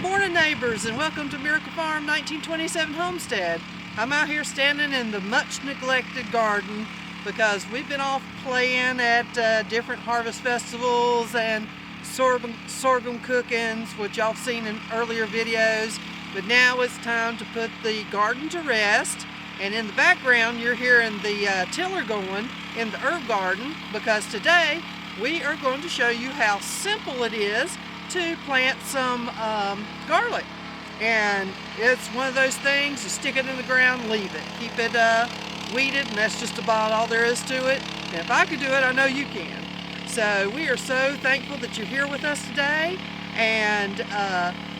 morning, neighbors, and welcome to Miracle Farm 1927 Homestead. I'm out here standing in the much neglected garden because we've been off playing at different harvest festivals and sorghum cookings, which y'all have seen in earlier videos. But now it's time to put the garden to rest. And in the background, you're hearing the tiller going in the herb garden, because today we are going to show you how simple it is to plant some garlic. And it's one of those things, you stick it in the ground, leave it. Keep it weeded, and that's just about all there is to it. And if I could do it, I know you can. So we are so thankful that you're here with us today, and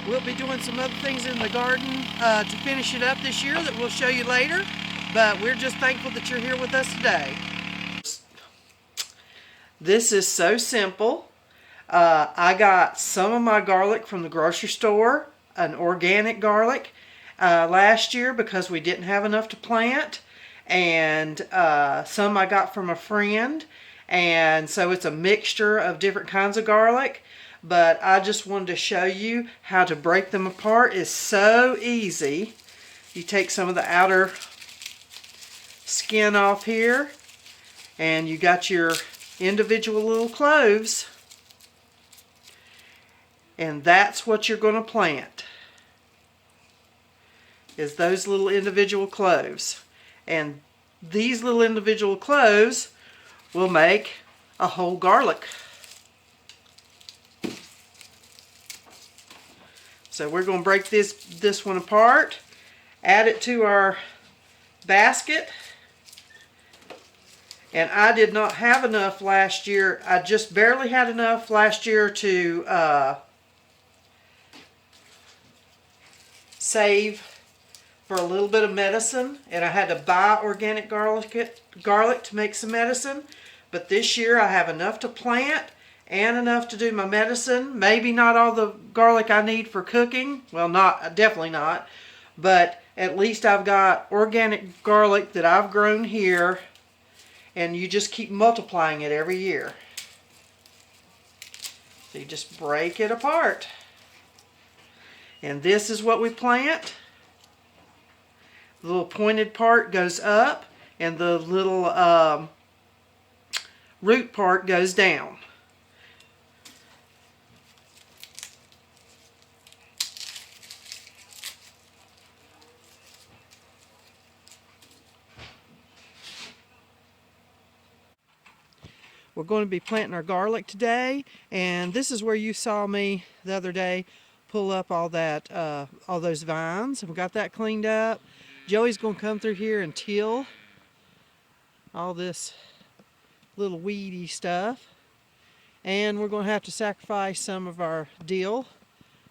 we'll be doing some other things in the garden to finish it up this year that we'll show you later. But we're just thankful that you're here with us today. This is so simple. I got some of my garlic from the grocery store, an organic garlic, last year because we didn't have enough to plant, and some I got from a friend, and so it's a mixture of different kinds of garlic. But I just wanted to show you how to break them apart. It's so easy. You take some of the outer skin off here, and you got your individual little cloves, and that's what you're going to plant, is those little individual cloves. And these little individual cloves will make a whole garlic. So we're going to break this one apart, add it to our basket. And I did not have enough last year. I just barely had enough last year to save for a little bit of medicine, and I had to buy organic garlic to make some medicine. But this year I have enough to plant and enough to do my medicine. Maybe not all the garlic I need for cooking. Well, definitely not. But at least I've got organic garlic that I've grown here, and you just keep multiplying it every year. So you just break it apart. And this is what we plant. The little pointed part goes up, and the little root part goes down. We're going to be planting our garlic today, and this is where you saw me the other day pull up all those vines. We got that cleaned up. Joey's going to come through here and till all this little weedy stuff, and we're going to have to sacrifice some of our dill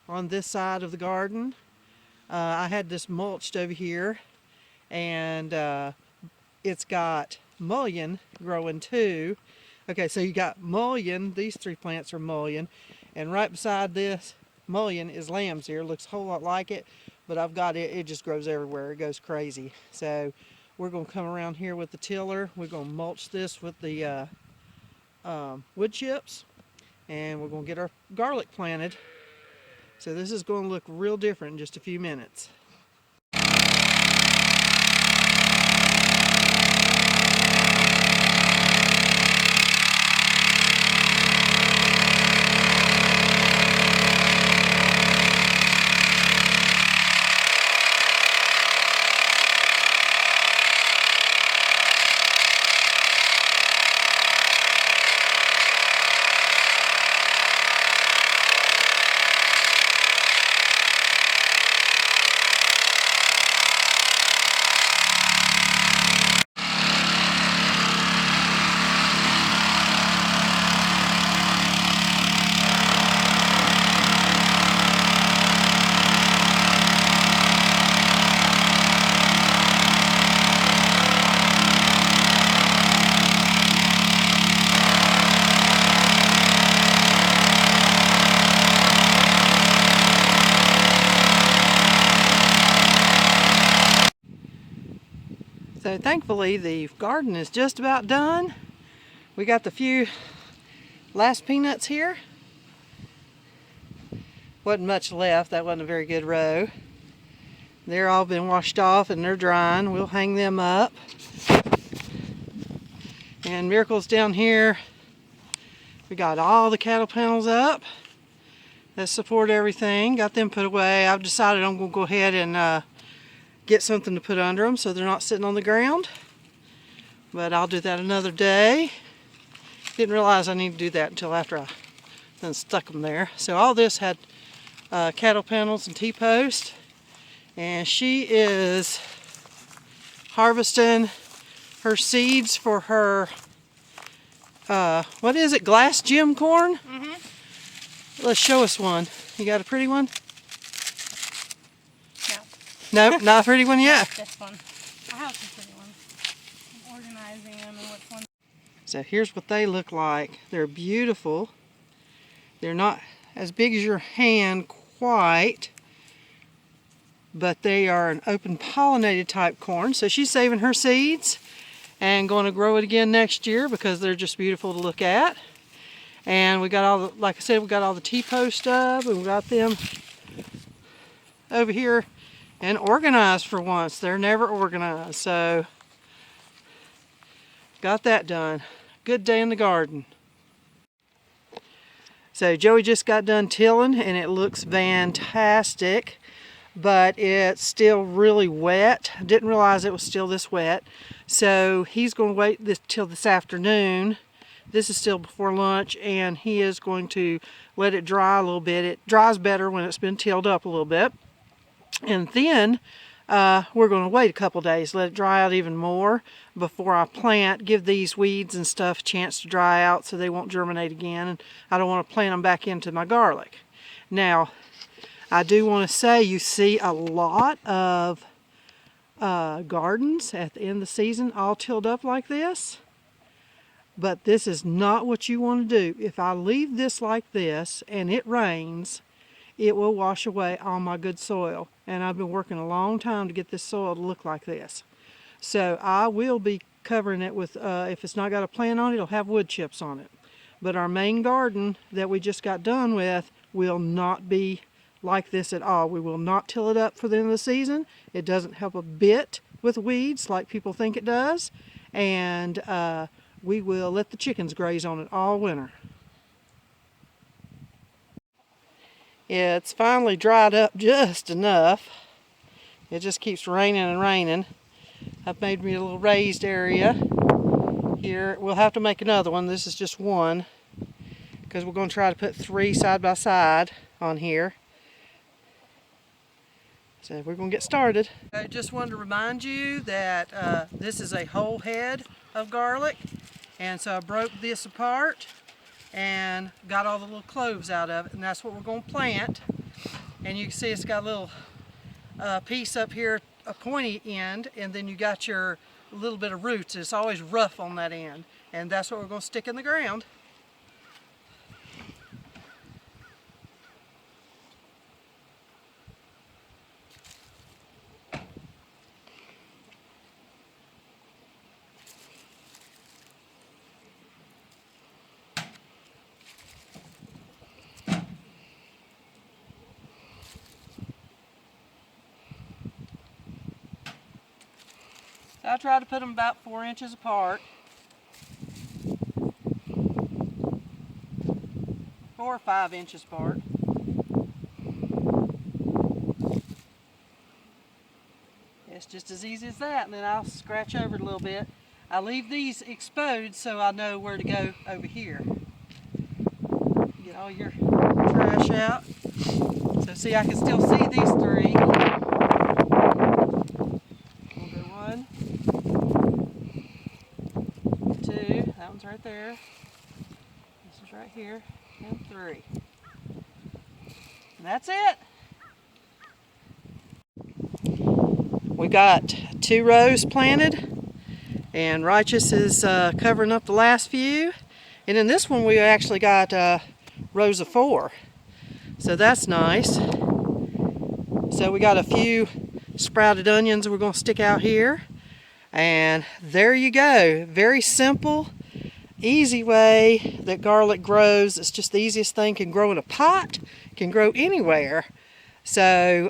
on this side of the garden. I had this mulched over here, and it's got mullein growing too. Okay, so you got mullein. These three plants are mullein, and right beside this mullein is lamb's ear. Looks a whole lot like it, but I've got it. It just grows everywhere. It goes crazy. So we're going to come around here with the tiller. We're going to mulch this with the wood chips, and we're going to get our garlic planted. So this is going to look real different in just a few minutes. So thankfully the garden is just about done. We got the few last peanuts here. wasn't much left. That wasn't a very good row. They're all been washed off and they're drying. We'll hang them up. And Miracle's down here. We got all the cattle panels up that support everything. Got them put away. I've decided I'm going to go ahead and get something to put under them so they're not sitting on the ground. But I'll do that another day. Didn't realize I need to do that until after I then stuck them there. So all this had cattle panels and T-posts. And she is harvesting her seeds for her, what is it, glass gem corn? Mm-hmm. Let's show us one. You got a pretty one? No. Nope, not a pretty one yet. This one. I have some pretty ones. I'm organizing them and which one. So here's what they look like. They're beautiful. They're not as big as your hand quite, but they are an open pollinated type corn. So she's saving her seeds and going to grow it again next year because they're just beautiful to look at. And we got all the, like I said, we got all the T-posts up and we got them over here and organized for once. They're never organized. So got that done. Good day in the garden. So Joey just got done tilling and it looks fantastic. But it's still really wet. Didn't realize it was still this wet. So he's going to wait till this afternoon. This is still before lunch, and he is going to let it dry a little bit. It dries better when it's been tilled up a little bit. And then we're going to wait a couple days, let it dry out even more before I plant. Give these weeds and stuff a chance to dry out so they won't germinate again. And I don't want to plant them back into my garlic. Now, I do want to say you see a lot of gardens at the end of the season all tilled up like this. But this is not what you want to do. If I leave this like this and it rains, it will wash away all my good soil. And I've been working a long time to get this soil to look like this. So I will be covering it with, if it's not got a plant on it, it'll have wood chips on it. But our main garden that we just got done with will not be like this at all. We will not till it up for the end of the season. It doesn't help a bit with weeds like people think it does. And we will let the chickens graze on it all winter. It's finally dried up just enough. It just keeps raining and raining. I've made me a little raised area here. We'll have to make another one. This is just one because we're going to try to put 3 side by side on here. So we're going to get started. I just wanted to remind you that this is a whole head of garlic. And so I broke this apart and got all the little cloves out of it. And that's what we're going to plant. And you can see it's got a little piece up here, a pointy end. And then you got your little bit of roots. It's always rough on that end. And that's what we're going to stick in the ground. I try to put them about 4 inches apart. 4 or 5 inches apart. It's just as easy as that, and then I'll scratch over it a little bit. I leave these exposed so I know where to go over here. Get all your trash out. So see, I can still see these 3. One, 2, that one's right there. This is right here, and 3. And that's it. We got 2 rows planted, and Righteous is covering up the last few. And in this one we actually got rows of 4. So that's nice. So we got a few sprouted onions we're going to stick out here. And there you go. Very simple, easy way that garlic grows. It's just the easiest thing. Can grow in a pot, can grow anywhere. So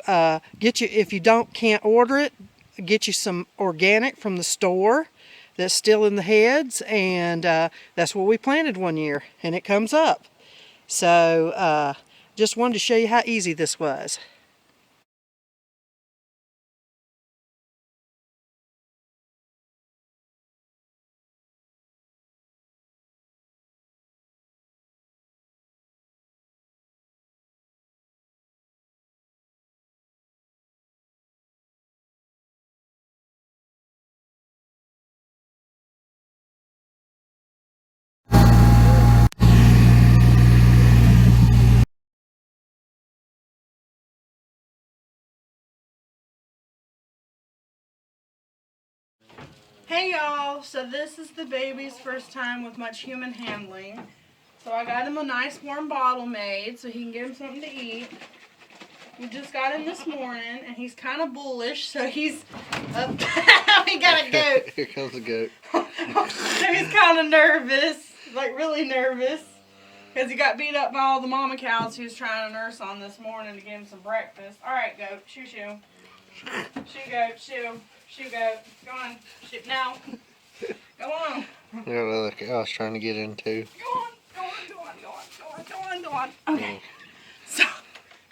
if you can't order it, get you some organic from the store that's still in the heads, and that's what we planted one year, and it comes up. So just wanted to show you how easy this was. Hey y'all, so this is the baby's first time with much human handling. So I got him a nice warm bottle made so he can get him something to eat. We just got him this morning and he's kind of bullish, so he's up. We got a goat. Here comes the goat. So he's kind of nervous, like really nervous, because he got beat up by all the mama cows he was trying to nurse on this morning to give him some breakfast. All right, goat, shoo shoo. Shoo goat, shoo. Shoo goat. Go on. Shoo. Now. Go on. Yeah, look, I was trying to get in too. Go on. Go on. Go on. Go on. Go on. Go on. Go on. Okay. So,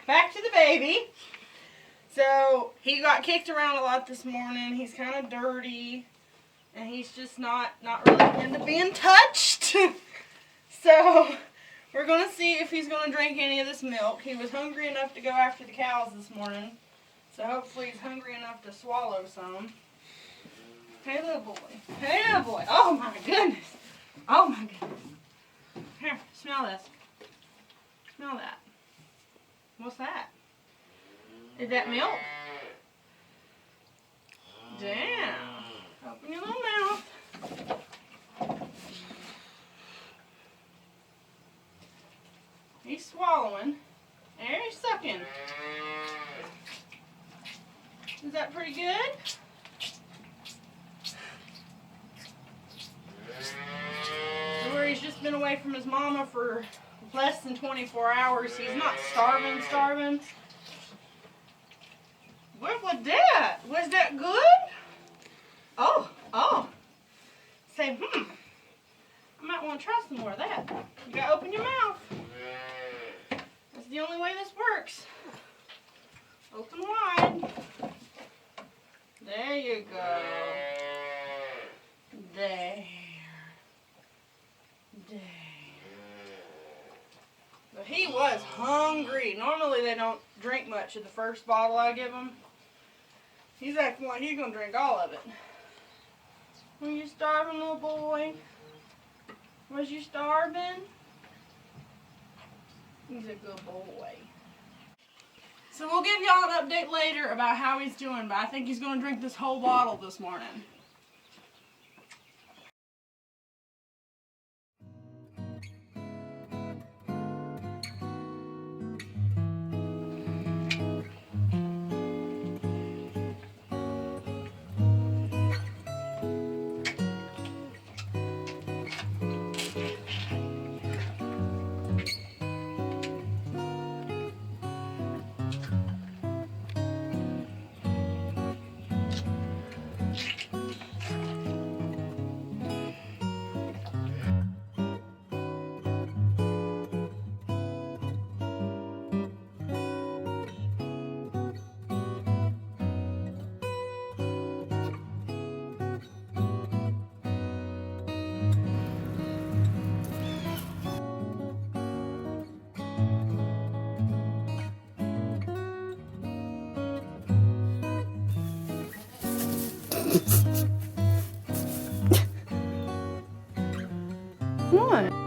back to the baby. So, he got kicked around a lot this morning. He's kind of dirty. And he's just not really into being touched. So, we're going to see if he's going to drink any of this milk. He was hungry enough to go after the cows this morning. So hopefully he's hungry enough to swallow some. Hey little boy. Hey little boy. Oh my goodness. Oh my goodness. Here, smell this. Smell that. What's that? Is that milk? Damn. Open your little mouth. He's swallowing. There, he's sucking. Is that pretty good? So where he's just been away from his mama for less than 24 hours, he's not starving. What was that? Was that good? Oh. Say, I might want to try some more of that. You gotta open your mouth. That's the only way this works. Open wide. There you go. There. But he was hungry. Normally they don't drink much of the first bottle I give him. He's acting like he's going to drink all of it. Were you starving, little boy? Was you starving? He's a good boy. So we'll give y'all an update later about how he's doing, but I think he's going to drink this whole bottle this morning. What?